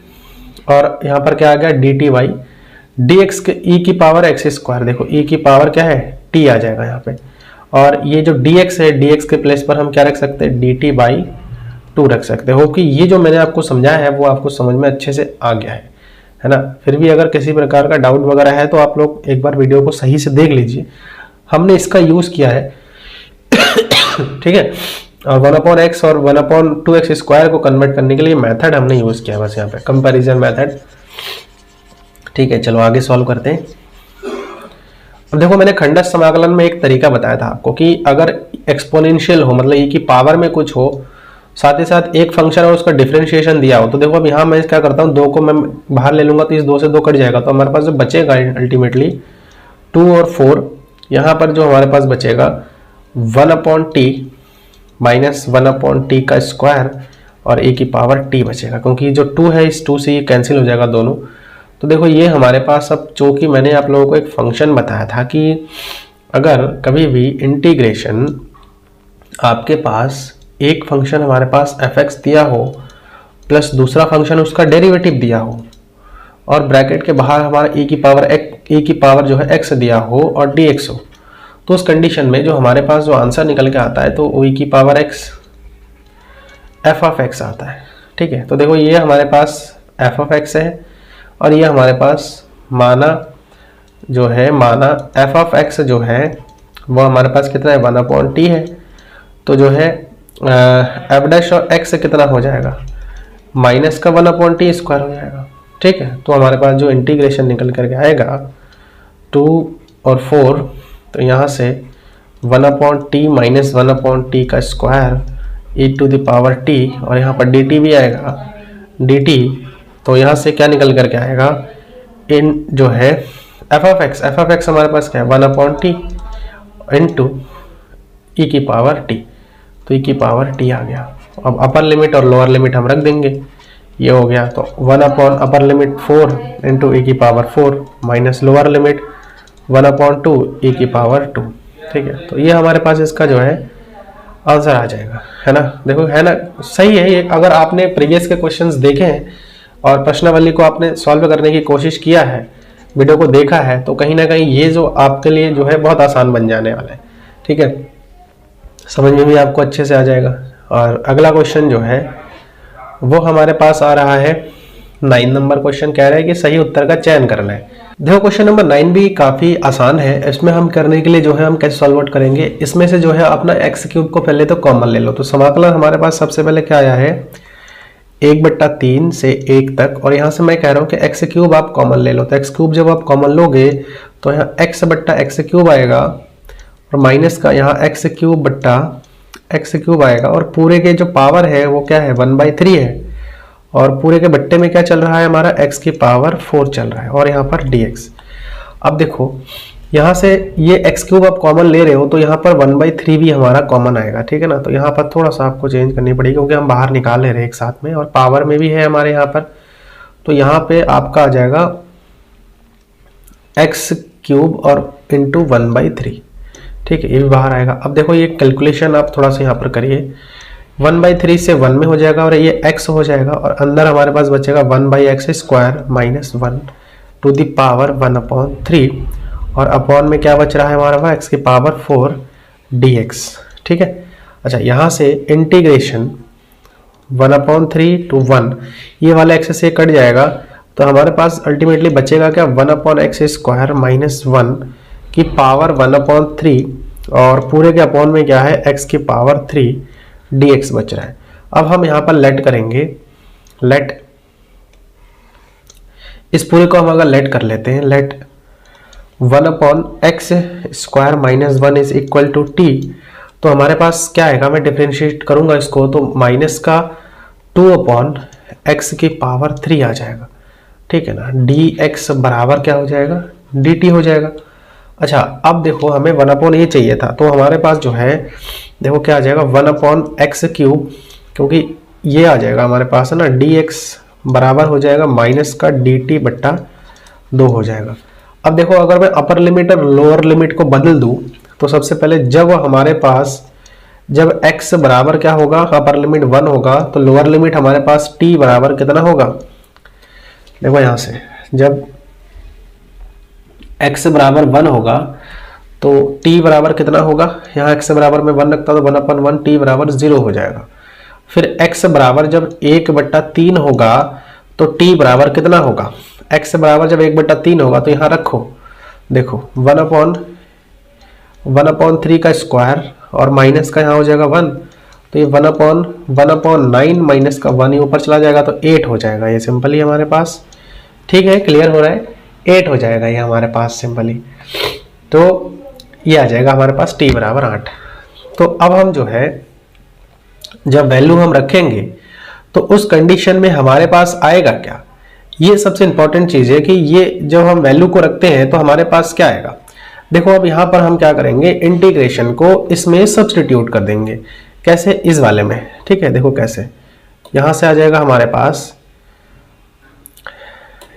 और यहाँ पर क्या आ गया, dt/dx के e की पावर x स्क्वायर, देखो e की पावर क्या है, t आ जाएगा यहाँ पे। और ये जो dx है, dx के प्लेस पर हम क्या रख सकते हैं, dt/2 टू रख सकते हो कि ये जो मैंने आपको समझाया है वो आपको समझ में अच्छे से आ गया है ना। फिर भी अगर किसी प्रकार का डाउट वगैरह है तो आप लोग एक बार वीडियो को सही से देख लीजिए, हमने इसका यूज किया है ठीक है। और 1/x और 1/2x स्क्वायर को कन्वर्ट करने के लिए मेथड हमने यूज किया है बस यहाँ पे, कंपैरिजन मेथड। ठीक है, चलो आगे सॉल्व करते हैं। अब देखो मैंने खंडस्थ समाकलन में एक तरीका बताया था आपको कि अगर एक्सपोनेंशियल हो, मतलब e की पावर में कुछ हो, साथ ही साथ एक फंक्शन और उसका डिफरेंशिएशन दिया हो, तो देखो अब यहाँ मैं क्या करता हूँ, 2 को मैं बाहर ले लूंगा तो इस 2 से 2 कट जाएगा, तो हमारे पास जो बचेगा अल्टीमेटली 2 और 4, यहाँ पर जो हमारे पास बचेगा 1/t माइनस 1/t का स्क्वायर और e की पावर t बचेगा, क्योंकि जो 2 है इस 2 से ये कैंसिल हो जाएगा दोनों। तो देखो ये हमारे पास, अब चूंकि मैंने आप लोगों को एक फंक्शन बताया था कि अगर कभी भी इंटीग्रेशन आपके पास एक फंक्शन हमारे पास fx दिया हो प्लस दूसरा फंक्शन उसका डेरिवेटिव दिया हो और ब्रैकेट के बाहर हमारा e की पावर जो है x दिया हो और dx हो, तो उस कंडीशन में जो हमारे पास जो आंसर निकल के आता है तो e की power x f of x आता है। ठीक है, तो देखो ये हमारे पास f ऑफ x है और ये हमारे पास माना f ऑफ x जो है वो हमारे पास कितना है 1/t है, तो जो है f डैश और x कितना हो जाएगा माइनस का 1/t स्क्वायर हो जाएगा। ठीक है, तो हमारे पास जो इंटीग्रेशन निकल करके आएगा 2 और 4, तो यहाँ से 1/t माइनस 1/t का square e to the power t, और यहाँ पर dt भी आएगा dt, तो यहाँ से क्या निकल करके आएगा इन जो है f ऑफ x हमारे पास क्या है 1/t इंटू e की पावर t, तो e की पावर t आ गया। अब अपर लिमिट और लोअर लिमिट हम रख देंगे, ये हो गया, तो 1/अपर लिमिट 4 इंटू e की power 4 minus lower limit 1/2 e की पावर 2। ठीक है, तो ये हमारे पास इसका जो है आंसर आ जाएगा, है ना। देखो है ना, सही है ये। अगर आपने प्रीवियस के क्वेश्चंस देखे हैं और प्रश्नावली को आपने सॉल्व करने की कोशिश किया है, वीडियो को देखा है, तो कहीं ना कहीं ये जो आपके लिए जो है बहुत आसान बन जाने वाला है। ठीक है, समझ में भी आपको अच्छे से आ जाएगा। और अगला क्वेश्चन जो है वो हमारे पास आ रहा है 9 नंबर क्वेश्चन, कह रहा है कि सही उत्तर का चयन करना है। देखो क्वेश्चन नंबर 9 भी काफ़ी आसान है। इसमें हम करने के लिए जो है हम कैसे सॉल्व आउट करेंगे, इसमें से जो है अपना x³ को पहले तो कॉमन ले लो। तो समाकलन हमारे पास सबसे पहले क्या आया है 1/3 से 1 तक, और यहाँ से मैं कह रहा हूँ कि x³ आप कॉमन ले लो। तो x³ जब आप कॉमन लोगे तो यहाँ x/x³ आएगा और माइनस का यहाँ x³ आएगा, और पूरे के जो पावर है वो क्या है 1/3 है, और पूरे के बट्टे में क्या चल रहा है हमारा x की पावर 4 चल रहा है, और यहाँ पर dx। अब देखो यहाँ से ये x³ आप कॉमन ले रहे हो तो यहाँ पर 1/3 भी हमारा कॉमन आएगा। ठीक है ना, तो यहाँ पर थोड़ा सा आपको चेंज करनी पड़ेगी क्योंकि हम बाहर निकाल ले रहे हैं एक साथ में, और पावर में भी है हमारे यहाँ पर, तो यहाँ पे आपका आ जाएगा x³ और इंटू 1/3। ठीक है, ये भी बाहर आएगा। अब देखो ये कैलकुलेशन आप थोड़ा सा यहाँ पर करिए, 1/3 से 1 में हो जाएगा और ये x हो जाएगा, और अंदर हमारे पास बचेगा 1/x² minus 1 to the power 1/3, और अपॉन में क्या बच रहा है हमारा x की पावर 4 dx। ठीक है, अच्छा यहाँ से इंटीग्रेशन 1/3 टू 1, ये वाला x से कट जाएगा, तो हमारे पास अल्टीमेटली बचेगा क्या 1/x² माइनस 1 की पावर 1/3, और पूरे के अपॉन में क्या है x की पावर 3 dx बच रहा है। अब हम यहाँ पर लेट करेंगे, लेट इस पूरे को हम अगर लेट कर लेते हैं, let 1/x² minus 1 is equal to t, तो हमारे पास क्या आएगा, मैं डिफरेंशिएट करूंगा इसको तो माइनस का 2/x की पावर 3 आ जाएगा। ठीक है ना, dx बराबर क्या हो जाएगा dt हो जाएगा। अच्छा अब देखो हमें 1/a चाहिए था, तो हमारे पास जो है देखो क्या आ जाएगा 1/x³, क्योंकि ये आ जाएगा हमारे पास है ना, dx बराबर हो जाएगा माइनस का dt/2 हो जाएगा। अब देखो अगर मैं अपर लिमिट और लोअर लिमिट को बदल दूं, तो सबसे पहले जब हमारे पास जब x बराबर क्या होगा, अपर लिमिट 1 होगा, तो लोअर लिमिट हमारे पास t बराबर कितना होगा, देखो यहाँ से जब x बराबर 1 होगा तो t बराबर कितना होगा, यहाँ x बराबर में 1 रखता तो 1/1 t बराबर 0 हो जाएगा। फिर x बराबर जब 1/3 होगा तो t बराबर कितना होगा, x बराबर जब 1/3 होगा तो यहाँ रखो, देखो 1/3 का स्क्वायर और माइनस का यहाँ हो जाएगा 1, तो ये 1/9 माइनस का 1 ये ऊपर चला जाएगा तो 8 हो जाएगा ये सिंपली हमारे पास। ठीक है, क्लियर हो रहा है, 8 हो जाएगा ये हमारे पास सिंपली। तो ये आ जाएगा हमारे पास t बराबर 8। तो अब हम जो है जब वैल्यू हम रखेंगे तो उस कंडीशन में हमारे पास आएगा क्या, ये सबसे इंपॉर्टेंट चीज है कि ये जब हम वैल्यू को रखते हैं तो हमारे पास क्या आएगा। देखो अब यहां पर हम क्या करेंगे, इंटीग्रेशन को इसमें सब्स्टिट्यूट कर देंगे। कैसे, इस वाले में। ठीक है, देखो कैसे, यहां से आ जाएगा हमारे पास,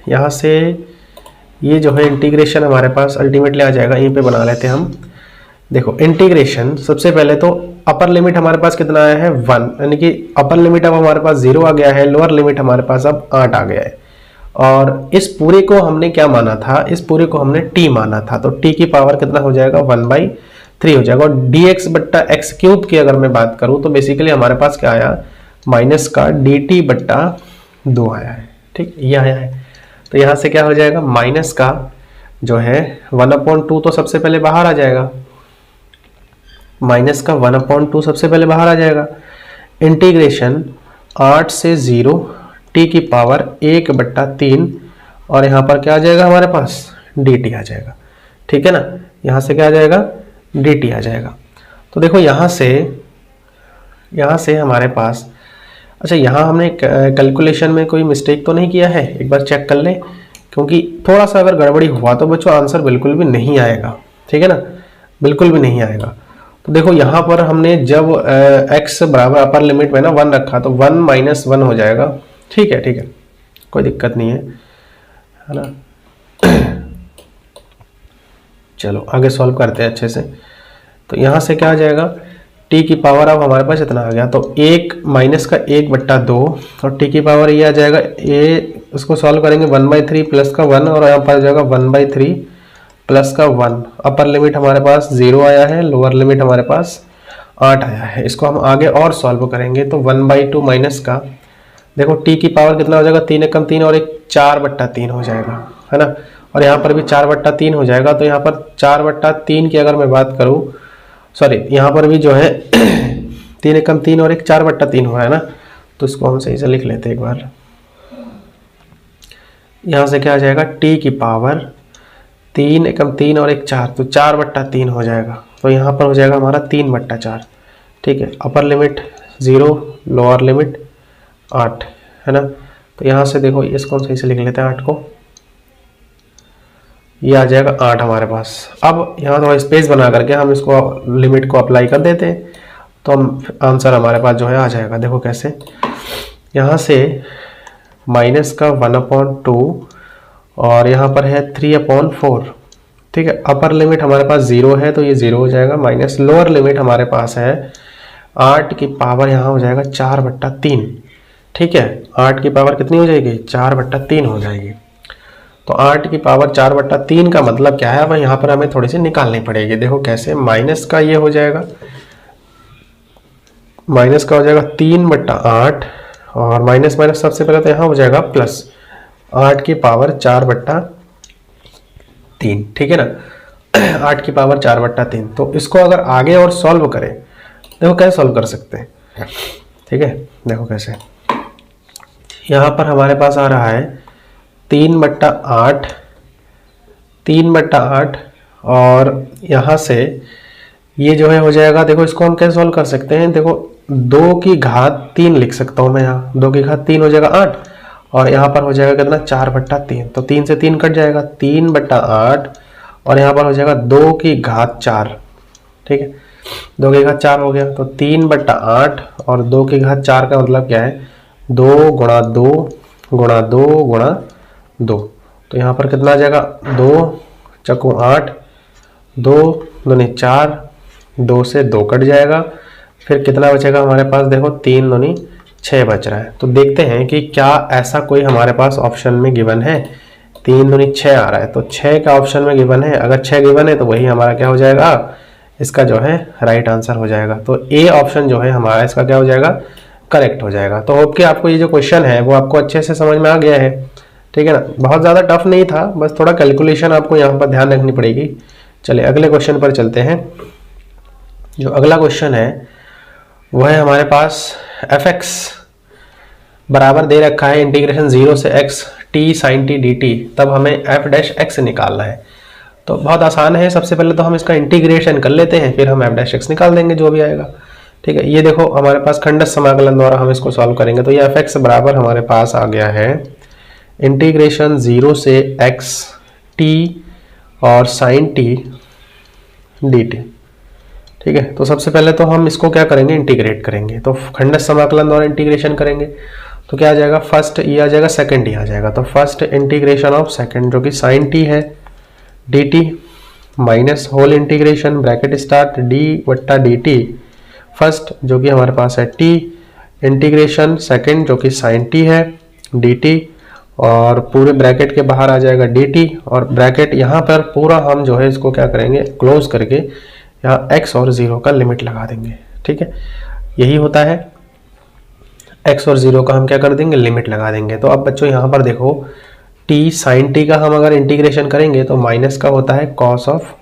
यहां से ये जो है इंटीग्रेशन हमारे पास अल्टीमेटली आ जाएगा, यहीं पे बना लेते हैं हम। देखो इंटीग्रेशन, सबसे पहले तो अपर लिमिट हमारे पास कितना आया है 1, यानी कि अपर लिमिट अब हमारे पास 0 आ गया है, लोअर लिमिट हमारे पास अब 8 आ गया है। और इस पूरे को हमने क्या माना था, इस पूरे को हमने t माना था, तो t की पावर कितना हो जाएगा 1/3 हो जाएगा। और dx बट्टा एक्स क्यूब की अगर मैं बात करूं तो बेसिकली हमारे पास क्या आया, माइनस का dt/2 आया है। ठीक, ये आया है। तो यहां से क्या हो जाएगा, माइनस का जो है 1/2 तो सबसे पहले बाहर आ जाएगा, माइनस का 1/2 सबसे पहले बाहर आ जाएगा। इंटीग्रेशन 8 से 0 t की पावर 1/3 और यहाँ पर क्या आ जाएगा हमारे पास, dt आ जाएगा। ठीक है ना, यहाँ से क्या आ जाएगा, dt आ जाएगा। तो देखो यहाँ से हमारे पास, अच्छा यहाँ हमने कैलकुलेशन में कोई मिस्टेक तो नहीं किया है, एक बार चेक कर ले, क्योंकि थोड़ा सा अगर गड़बड़ी हुआ तो बच्चों आंसर बिल्कुल भी नहीं आएगा। ठीक है ना, बिल्कुल भी नहीं आएगा। तो देखो यहाँ पर हमने जब x बराबर अपर लिमिट में ना 1 रखा तो 1 - 1 हो जाएगा। ठीक है, ठीक है, कोई दिक्कत नहीं है ना। चलो आगे सॉल्व करते हैं अच्छे से। तो यहाँ से क्या आ जाएगा, t की पावर अब हमारे पास इतना आ गया, तो 1 माइनस का 1/2 और t की पावर ये आ जाएगा, ये उसको सॉल्व करेंगे 1/3 प्लस का 1 और यहाँ पर आ जाएगा 1/3 प्लस का 1। अपर लिमिट हमारे पास 0 आया है, लोअर लिमिट हमारे पास 8 आया है। इसको हम आगे और सॉल्व करेंगे तो 1/2 माइनस का, देखो t की पावर कितना हो जाएगा, 3 एकम 3 और 1 4/3 हो जाएगा, है ना। और यहाँ पर भी 4/3 हो जाएगा। तो यहाँ पर 4/3 की अगर मैं बात करूँ, सॉरी यहाँ पर भी जो है 3 एकम 3 और 1 4/3 हुआ है ना, तो इसको हम सही से लिख लेते हैं एक बार। यहाँ से क्या आ जाएगा, t की पावर 3 एकम 3 और 1 4, तो 4/3 हो जाएगा। तो यहाँ पर हो जाएगा हमारा 3/4। ठीक है, अपर लिमिट 0, लोअर लिमिट 8, है ना। तो यहाँ से देखो इसको हम सही से लिख लेते हैं 8 को, ये आ जाएगा 8 हमारे पास। अब यहाँ थोड़ा स्पेस बना करके हम इसको लिमिट को अप्लाई कर देते हैं, तो हम आंसर हमारे पास जो है आ जाएगा। देखो कैसे, यहाँ से माइनस का 1/2 और यहाँ पर है 3/4। ठीक है, अपर लिमिट हमारे पास 0 है तो ये 0 हो जाएगा, माइनस लोअर लिमिट हमारे पास है 8 की पावर यहाँ हो जाएगा 4/3। ठीक है, 8 की पावर कितनी हो जाएगी, 4/3 हो जाएगी। तो 8 की पावर 4/3 का मतलब क्या है, वह यहाँ पर हमें थोड़ी सी निकालनी पड़ेगी। देखो कैसे, माइनस का ये हो जाएगा, माइनस का हो जाएगा 3/8 और माइनस माइनस सबसे पहले तो यहाँ हो जाएगा प्लस 8 की पावर 4/3। ठीक है ना, 8 की पावर 4/3। तो इसको अगर आगे और सॉल्व करें, देखो कैसे सॉल्व कर सकते हैं। ठीक है, देखो कैसे, यहाँ पर हमारे पास आ रहा है 3/8 और यहाँ से ये जो है हो जाएगा। देखो इसको हम कैसे सॉल्व कर सकते हैं, देखो 2 की घात 3 लिख सकता हूँ मैं, यहाँ 2 की घात 3 हो जाएगा 8 और यहाँ पर हो जाएगा कितना 4/3। तो 3 से 3 कट जाएगा, 3/8 और यहाँ पर हो जाएगा 2 की घात 4। ठीक है, 2 की घात 4 हो गया, तो 3/8 और 2 की घात 4 का मतलब क्या है, 2 गुणा 2 गुणा 2 गुणा 2। तो यहाँ पर कितना आ जाएगा, 2 चक्कू 8, 2 दूनी 4, 2 से 2 कट जाएगा, फिर कितना बचेगा हमारे पास, देखो 3 दूनी 6 बच रहा है। तो देखते हैं कि क्या ऐसा कोई हमारे पास ऑप्शन में गिवन है। 3 दूनी 6 आ रहा है, तो 6 का ऑप्शन में गिवन है। अगर 6 गिवन है तो वही हमारा क्या हो जाएगा, इसका जो है राइट आंसर हो जाएगा। तो ए ऑप्शन जो है हमारा इसका क्या हो जाएगा, करेक्ट हो जाएगा। तो होप कि आपको ये जो क्वेश्चन है वो आपको अच्छे से समझ में आ गया है, ठीक है ना। बहुत ज़्यादा टफ नहीं था, बस थोड़ा कैलकुलेशन आपको यहाँ पर ध्यान रखनी पड़ेगी। चलिए अगले क्वेश्चन पर चलते हैं। जो अगला क्वेश्चन है वो है हमारे पास fx बराबर दे रखा है इंटीग्रेशन 0 से x t sin t dt, तब हमें f डैश x निकालना है। तो बहुत आसान है, सबसे पहले तो हम इसका इंटीग्रेशन कर लेते हैं, फिर हम f डैश x निकाल देंगे जो भी आएगा, ठीक है। ये देखो हमारे पास खंडस समाकलन द्वारा हम इसको सॉल्व करेंगे, तो ये fx बराबर हमारे पास आ गया है इंटीग्रेशन 0 से x t और sin t dt, ठीक है। तो सबसे पहले तो हम इसको क्या करेंगे, इंटीग्रेट करेंगे। तो खंडस समाकलन द्वारा इंटीग्रेशन करेंगे तो क्या आ जाएगा, फर्स्ट ये आ जाएगा, सेकंड ये आ जाएगा। तो फर्स्ट इंटीग्रेशन ऑफ सेकंड जो कि sin t है dt minus whole integration bracket start d वट्टा dt फर्स्ट जो कि हमारे पास है t इंटीग्रेशन सेकंड जो कि sin t है dt, और पूरे ब्रैकेट के बाहर आ जाएगा dt, और ब्रैकेट यहाँ पर पूरा हम जो है इसको क्या करेंगे, क्लोज करके यहाँ x और 0 का लिमिट लगा देंगे, ठीक है। यही होता है, x और 0 का हम क्या कर देंगे, लिमिट लगा देंगे। तो अब बच्चों यहाँ पर देखो t sin t का हम अगर इंटीग्रेशन करेंगे तो माइनस का होता है cos ऑफ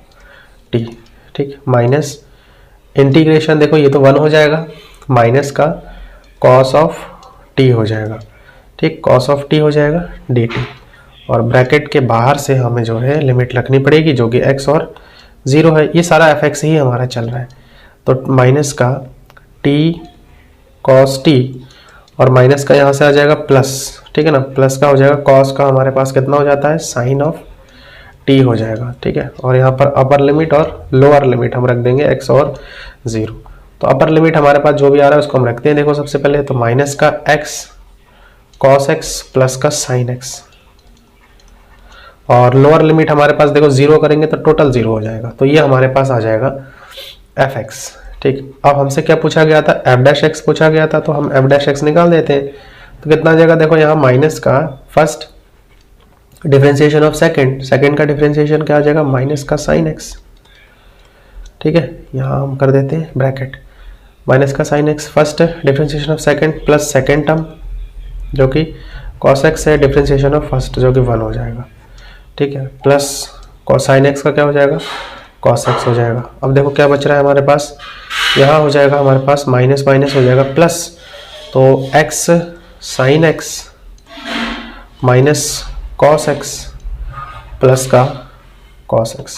t, ठीक, माइनस इंटीग्रेशन देखो ये तो 1 हो जाएगा, माइनस का cos ऑफ t हो जाएगा, ठीक, cos ऑफ t हो जाएगा dt, और ब्रैकेट के बाहर से हमें जो है लिमिट रखनी पड़ेगी जो कि x और 0 है। ये सारा fx ही हमारा चल रहा है, तो माइनस का t cos t और माइनस का यहाँ से आ जाएगा प्लस, ठीक है ना, प्लस का हो जाएगा cos का हमारे पास कितना हो जाता है, sin ऑफ t हो जाएगा, ठीक है। और यहाँ पर अपर लिमिट और लोअर लिमिट हम रख देंगे x और 0। तो अपर लिमिट हमारे पास जो भी आ रहा है उसको हम रखते हैं, देखो सबसे पहले तो माइनस का x cos x प्लस का sin x, और लोअर लिमिट हमारे पास देखो 0 करेंगे तो टोटल 0 हो जाएगा। तो ये हमारे पास आ जाएगा fx, ठीक। अब हमसे क्या पूछा गया था, f डैश x पूछा गया था, तो हम f डैश x निकाल देते हैं। तो कितना आ जाएगा, देखो यहाँ माइनस का first differentiation of second, second का डिफरेंशिएशन क्या आ जाएगा, माइनस का sin x, ठीक है। यहाँ हम कर देते हैं ब्रैकेट, माइनस का sin x first differentiation of second plus second term जो कि cos x है डिफरेंशिएशन ऑफ फर्स्ट जो कि 1 हो जाएगा, ठीक है, प्लस sin x का क्या हो जाएगा, cos x हो जाएगा। अब देखो क्या बच रहा है हमारे पास, यहाँ हो जाएगा हमारे पास माइनस माइनस हो जाएगा प्लस, तो x sin x minus cos x plus का cos x,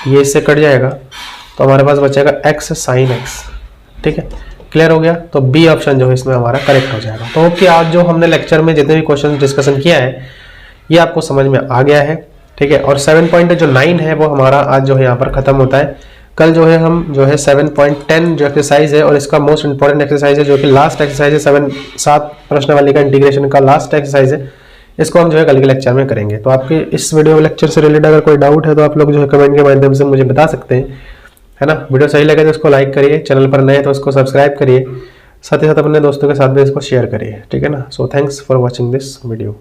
ये इससे कट जाएगा तो हमारे पास बचेगा x sin x, ठीक है। क्लियर हो गया, तो बी ऑप्शन जो है इसमें हमारा करेक्ट हो जाएगा। तो होप कि आज जो हमने लेक्चर में जितने भी क्वेश्चन डिस्कशन किया है ये आपको समझ में आ गया है, ठीक है। और 7.9 है वो हमारा आज जो है यहाँ पर खत्म होता है। कल जो है हम जो है 7.10 जो एक्सरसाइज है और इसका मोस्ट इंपॉर्टेंट एक्सरसाइज है जो कि लास्ट एक्सरसाइज है, 7 प्रश्न वाली का इंटीग्रेशन का लास्ट एक्सरसाइज है, इसको हम जो है कल के लेक्चर में करेंगे। तो आपके इस वीडियो लेक्चर से रिलेटेड अगर कोई डाउट है तो आप लोग जो है कमेंट के माध्यम से मुझे बता सकते हैं, है ना। वीडियो सही लगे तो इसको लाइक करिए, चैनल पर नए तो इसको सब्सक्राइब करिए, साथ ही साथ अपने दोस्तों के साथ भी इसको शेयर करिए, ठीक है ना। So thanks for watching this video.